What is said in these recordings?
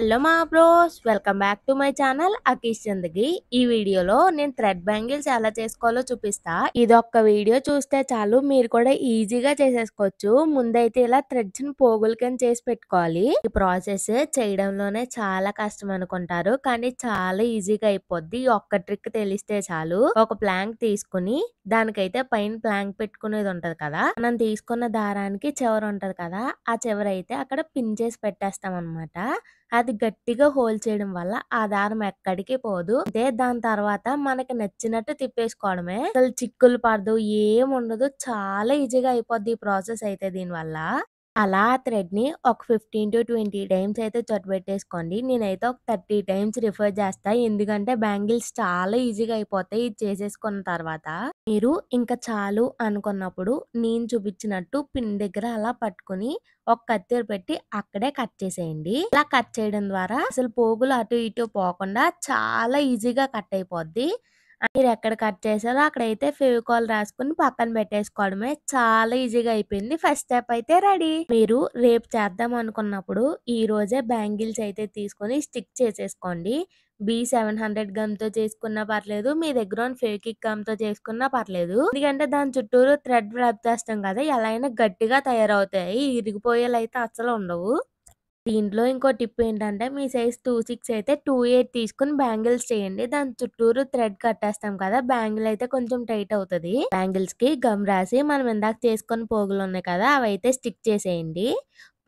Hello మా bros, welcome back to my channel Akeesh Chandagi. ఈ వీడియోలో నేను థ్రెడ్ బ్యాంగిల్స్ ఎలా చేసుకోవాలో చూపిస్తా. ఇదొక్క వీడియో చూస్తే చాలు, మీరు కూడా ఈజీగా చేసేసుకోవచ్చు. ముందైతే ఇలా థ్రెడ్స్ ని పోగులు కింద చేసి పెట్టుకోవాలి. ఈ ప్రాసెస్ చేయడంలోనే చాలా కష్టం అనుకుంటారు, కానీ చాలా ఈజీగా అయిపోద్ది. ఈ ఒక్క ట్రిక్ తెలిస్తే చాలు. ఒక ప్లాంక్ తీసుకుని దానికైతే పైన ప్లాంక్ పెట్టుకునేది ఉంటది కదా, మనం తీసుకున్న దారానికి చివర ఉంటది కదా, ఆ చివర అయితే అక్కడ పిన్ చేసి పెట్టేస్తాం అనమాట. అది గట్టిగా హోల్డ్ చేయడం వల్ల ఆ దారం ఎక్కడికి పోదు. అంటే దాని తర్వాత మనకి నచ్చినట్టు తిప్పేసుకోవడమే. అసలు చిక్కులు పడదు, ఏం ఉండదు. చాలా ఈజీగా అయిపోద్ది ఈ ప్రాసెస్ అయితే దీని వల్ల. అలా థ్రెడ్ ని ఒక 15 to 20 టైమ్స్ అయితే పెట్టేసుకోండి. నేనైతే ఒక 30 టైమ్స్ రిఫర్ చేస్తా, ఎందుకంటే బ్యాంగిల్స్ చాలా ఈజీగా అయిపోతాయి ఇది చేసేసుకున్న తర్వాత. మీరు ఇంకా చాలు అనుకున్నప్పుడు నేను చూపించినట్టు పిన్ దగ్గర అలా పట్టుకుని ఒక కత్తెర పెట్టి అక్కడే కట్ చేసేయండి. ఇలా కట్ చేయడం ద్వారా అసలు పోగులు అటు ఇటు పోకుండా చాలా ఈజీగా కట్ అయిపోద్ది. మీరు ఎక్కడ కట్ చేసారో అక్కడైతే ఫెవికాల్ రాసుకుని పక్కన పెట్టేసుకోవడమే. చాలా ఈజీగా అయిపోయింది. ఫస్ట్ స్టెప్ అయితే రెడీ. మీరు రేపు చేద్దాం అనుకున్నప్పుడు ఈ రోజే బ్యాంగిల్స్ అయితే తీసుకొని స్టిక్ చేసేసుకోండి. B700 గమ్ తో చేసుకున్నా పర్లేదు, మీ దగ్గర ఉన్న ఫెవిక్విక్ గమ్ తో చేసుకున్నా పర్లేదు. ఎందుకంటే దాని చుట్టూరు థ్రెడ్ ర్యాప్ చేస్తాం కదా, ఎలా అయినా గట్టిగా తయారవుతాయి. ఇరిగిపోయేలా అయితే అస్సలు ఉండవు. దీంట్లో ఇంకో టిప్ ఏంటంటే, మీ సైజ్ 26 అయితే 28 తీసుకొని బ్యాంగిల్స్ చేయండి. దాని చుట్టూరు థ్రెడ్ కట్టేస్తాం కదా, బ్యాంగిల్ అయితే కొంచెం టైట్ అవుతది. బ్యాంగిల్స్ కి గమ్ రాసి మనం ఇందాక చేసుకొని పోగులు ఉన్నాయి కదా, అవైతే స్టిక్ చేసేయండి.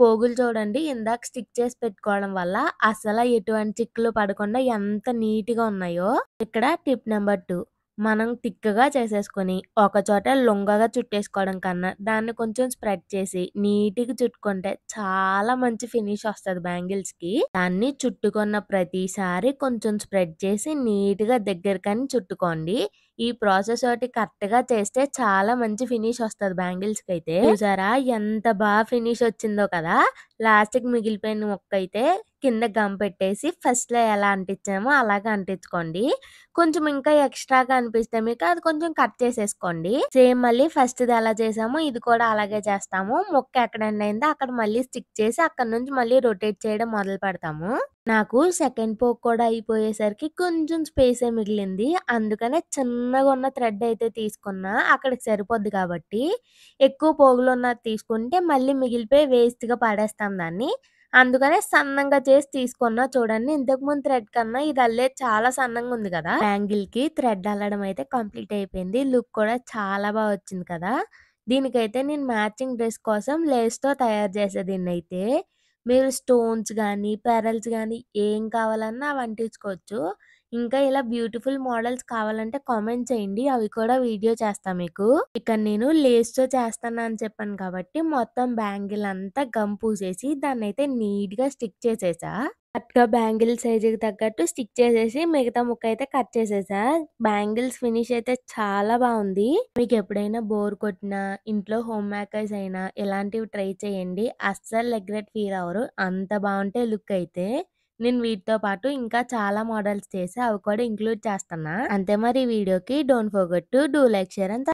పోగులు చూడండి, ఇందాక స్టిక్ చేసి పెట్టుకోవడం వల్ల అసలు ఎటువంటి చిక్కులు పడకుండా ఎంత నీట్ గా ఉన్నాయో. ఇక్కడ టిప్ నెంబర్ 2, మనం తిక్కగా చేసేసుకొని ఒక చోట లొంగగా చుట్టేసుకోవడం కన్నా దాన్ని కొంచెం స్ప్రెడ్ చేసి నీట్గా చుట్టుకుంటే చాలా మంచి ఫినిష్ వస్తుంది బ్యాంగిల్స్ కి. దాన్ని చుట్టుకున్న ప్రతిసారి కొంచెం స్ప్రెడ్ చేసి నీట్గా దగ్గరకని చుట్టుకోండి. ఈ ప్రాసెస్ ఒకటి కరెక్ట్ గా చేస్తే చాలా మంచి ఫినిష్ వస్తుంది బ్యాంగిల్స్ కి అయితే. చూసారా ఎంత బాగా ఫినిష్ వచ్చిందో కదా. లాస్ట్ కి మిగిలిపోయిన మొక్క అయితే కింద గమ్ పెట్టేసి ఫస్ట్ లో ఎలా అంటించామో అలాగే అంటించుకోండి. కొంచెం ఇంకా ఎక్స్ట్రాగా అనిపిస్తే మీకు అది కొంచెం కట్ చేసేసుకోండి. సేమ్ మళ్ళీ ఫస్ట్ ఇది ఎలా చేసామో ఇది కూడా అలాగే చేస్తాము. మొక్క ఎక్కడ ఎండ్ అయిందో అక్కడ మళ్ళీ స్టిక్ చేసి అక్కడ నుంచి మళ్ళీ రొటేట్ చేయడం మొదలు పెడతాము. నాకు సెకండ్ పోక్ కూడా అయిపోయేసరికి కొంచెం స్పేసే మిగిలింది. అందుకనే చిన్నగా ఉన్న థ్రెడ్ అయితే తీసుకున్నా, అక్కడికి సరిపోద్ది కాబట్టి. ఎక్కువ పోగులు ఉన్నది తీసుకుంటే మళ్ళీ మిగిలిపోయి వేస్ట్ గా పడేస్తాం దాన్ని. అందుకనే సన్నంగా చేసి తీసుకున్నా. చూడండి, ఇంతకు ముందు థ్రెడ్ కన్నా ఇది అల్లేది చాలా సన్నంగా ఉంది కదా. బ్యాంగిల్ కి థ్రెడ్ అల్లడం అయితే కంప్లీట్ అయిపోయింది. లుక్ కూడా చాలా బాగా వచ్చింది కదా. దీనికైతే నేను మ్యాచింగ్ డ్రెస్ కోసం లేస్ తో తయారు చేసే దీన్ని అయితే. మీరు స్టోన్స్ గానీ పెరల్స్ గానీ ఏం కావాలన్నా అవి అంటించుకోవచ్చు. ఇంకా ఇలా బ్యూటిఫుల్ మోడల్స్ కావాలంటే కామెంట్ చేయండి, అవి కూడా వీడియో చేస్తా మీకు. ఇక్కడ నేను లేస్ తో చేస్తాను అని చెప్పాను కాబట్టి మొత్తం బ్యాంగిల్ అంతా గమ్ పూసేసి దాన్ని అయితే నీట్ గా స్టిక్ చేసేసా. కరెక్ట్ గా బ్యాంగిల్ సైజుకి తగ్గట్టు స్టిక్ చేసేసి మిగతా ముక్క అయితే కట్ చేసేసా. బ్యాంగిల్స్ ఫినిష్ అయితే చాలా బాగుంది. మీకు ఎప్పుడైనా బోర్ కొట్టినా ఇంట్లో హోమ్ మేకర్స్ అయినా ఇలాంటివి ట్రై చేయండి, అస్సలు రిగ్రెట్ ఫీల్ అవ్వరు. అంత బాగుంటాయి లుక్ అయితే. నేను వీటితో పాటు ఇంకా చాలా మోడల్స్ చేసి అవి కూడా ఇంక్లూడ్ చేస్తున్నా. అంతే మరి ఈ వీడియోకి. Don't forget to do like, share and